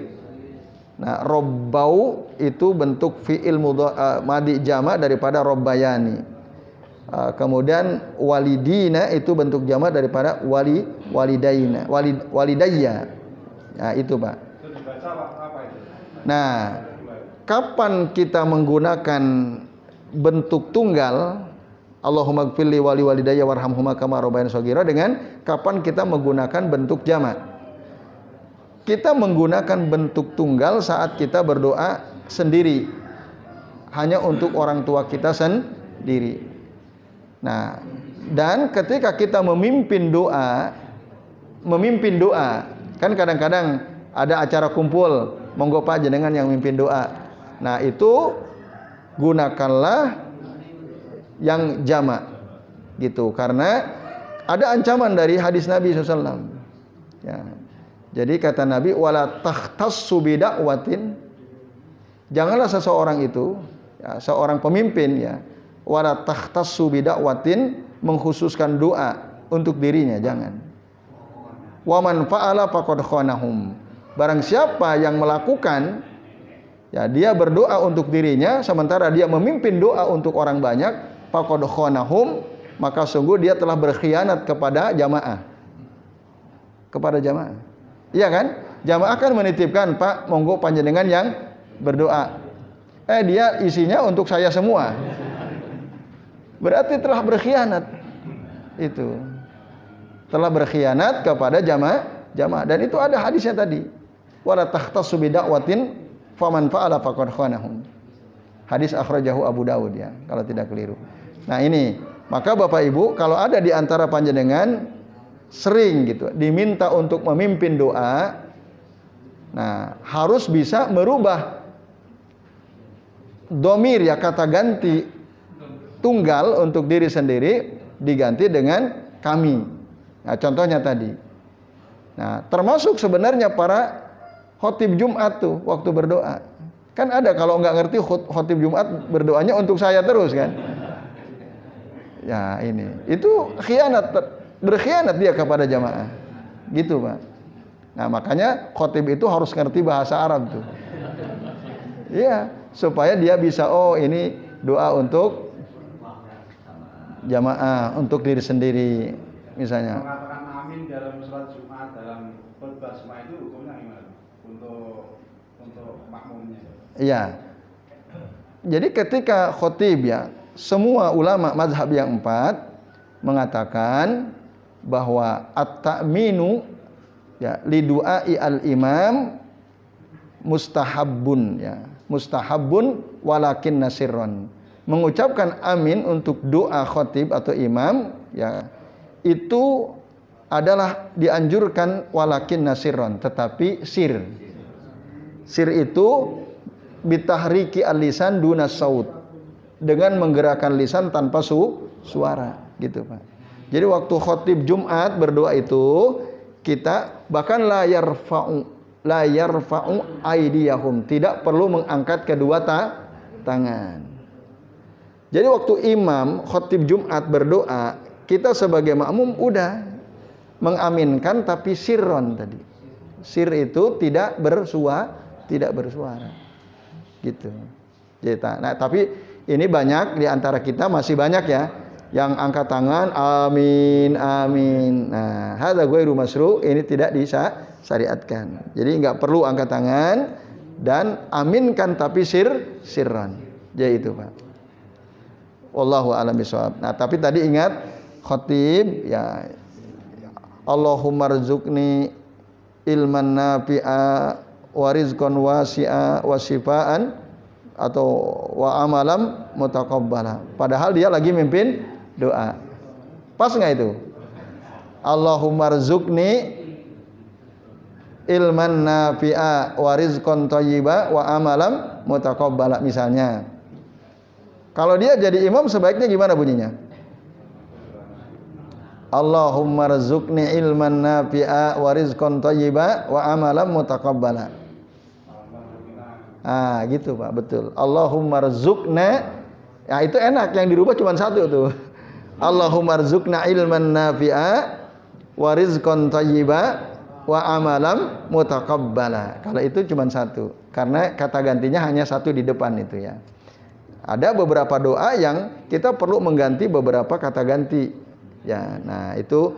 Nah, robbau itu bentuk fi'il madi jamak daripada robbayani. Kemudian walidina itu bentuk jamak daripada walidayya. Nah, itu Pak. Nah, kapan kita menggunakan bentuk tunggal, Allahumma gfirli wali walidayya warhamhuma kama rabbayani shaghira, dengan kapan kita menggunakan bentuk jamak? Kita menggunakan bentuk tunggal saat kita berdoa sendiri, hanya untuk orang tua kita sendiri. Nah, dan ketika kita memimpin doa, kan kadang-kadang ada acara kumpul, monggo Pak jenengan yang mimpin doa. Nah, itu gunakanlah yang jamak, gitu, karena ada ancaman dari hadis Nabi SAW. Ya. Jadi kata Nabi, wala takhtassu bida'watin, janganlah seseorang itu, ya, seorang pemimpin, ya, wala takhtassu bida'watin, mengkhususkan doa untuk dirinya, jangan. Wa man fa'ala faqad khanahum, barang siapa yang melakukan, ya, dia berdoa untuk dirinya sementara dia memimpin doa untuk orang banyak, faqad khanahum, maka sungguh dia telah berkhianat kepada jamaah. Iya kan? Jamaah kan menitipkan, Pak, monggo panjenengan yang berdoa. Dia isinya untuk saya semua. Berarti telah berkhianat. Itu. Telah berkhianat kepada jamaah. Dan itu ada hadisnya tadi. Wala takhtassu bida'watin faman fa'ala faqad khanahum. Hadis akhrajahu Abu Dawud, ya, kalau tidak keliru. Nah, ini, maka Bapak Ibu, kalau ada di antara panjenengan sering gitu diminta untuk memimpin doa, nah, harus bisa merubah domir, ya, kata ganti tunggal untuk diri sendiri diganti dengan kami. Nah, contohnya tadi. Nah, termasuk sebenarnya para khotib Jumat tuh waktu berdoa. Kan ada kalau nggak ngerti khotib Jumat berdoanya untuk saya terus kan. Ya, ini. Itu berkhianat dia kepada jamaah. Gitu, Pak. Nah, makanya khotib itu harus ngerti bahasa Arab tuh. Iya, supaya dia bisa, oh ini doa untuk jamaah, untuk diri sendiri misalnya. Mengatakan amin dalam sholat Jumat, dalam khutbah Jumat itu hukumnya gimana? Untuk makmumnya. Iya. Jadi ketika khotib, ya, semua ulama mazhab yang 4 mengatakan bahwa at-ta'minu, ya, li du'ai al-imam mustahabbun, ya, mustahabbun walakin nasirron. Mengucapkan amin untuk doa khotib atau imam, ya, itu adalah dianjurkan walakin nasirron, tetapi sir itu bitahriki al-lisan duna saut, dengan menggerakkan lisan tanpa suara, gitu, Pak. Jadi waktu khotib Jumat berdoa itu, kita bahkan la yarfa'u aydiyahum, tidak perlu mengangkat kedua tangan. Jadi waktu imam khatib Jumat berdoa, kita sebagai makmum udah mengaminkan tapi sirron tadi. Sir itu tidak bersuara. Gitu. Jadi, nah, tapi ini banyak di antara kita masih banyak ya yang angkat tangan amin amin. Nah, hadza ghairu masru', ini tidak disyariatkan. Jadi enggak perlu angkat tangan dan aminkan tapi sirran. Jadi itu, Pak. Wallahu a'lam bishawab. Nah, tapi tadi ingat khatib ya Allahumma rzuqni ilman nafi'a wa rizqan wasi'a wa shifaan atau wa amalam mutaqabbala. Padahal dia lagi mimpin doa. Pas enggak itu? Allahumma rzuqni ilman nafi'a wa rizqan thayyiba wa amalam mutaqabbala misalnya. Kalau dia jadi imam sebaiknya gimana bunyinya? Allahumma rzuqni ilman nafi'a wa rizqan thayyiba wa amalan mutaqabbala. Ah, gitu Pak, betul. Allahumma rzuqna. Ya itu enak, yang dirubah cuma satu tuh. Allahumma rzuqna ilman nafi'a wa rizqan thayyiba wa amalan mutaqabbala. Kalau itu cuma satu, karena kata gantinya hanya satu di depan itu ya. Ada beberapa doa yang kita perlu mengganti beberapa kata ganti. Ya, nah itu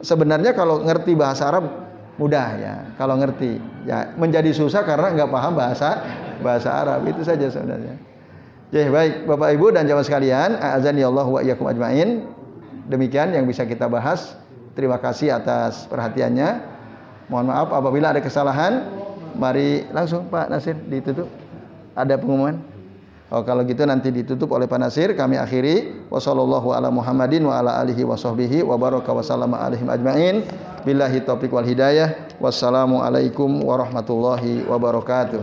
sebenarnya kalau ngerti bahasa Arab mudah ya. Kalau ngerti, ya menjadi susah karena nggak paham bahasa Arab, itu saja sebenarnya. Ya, baik Bapak Ibu dan jamaah sekalian, azani Allah wa iyyakum ajmain. Demikian yang bisa kita bahas. Terima kasih atas perhatiannya. Mohon maaf apabila ada kesalahan. Mari langsung Pak Nasir ditutup. Ada pengumuman? Oh, kalau gitu nanti ditutup oleh Pak Nasir. Kami akhiri. Wassallallahu ala Muhammadin wa ala alihi wa sahbihi wa baraka wa sallama alaihim ajma'in. Billahi taufiq wal hidayah. Wassalamualaikum warahmatullahi wabarakatuh.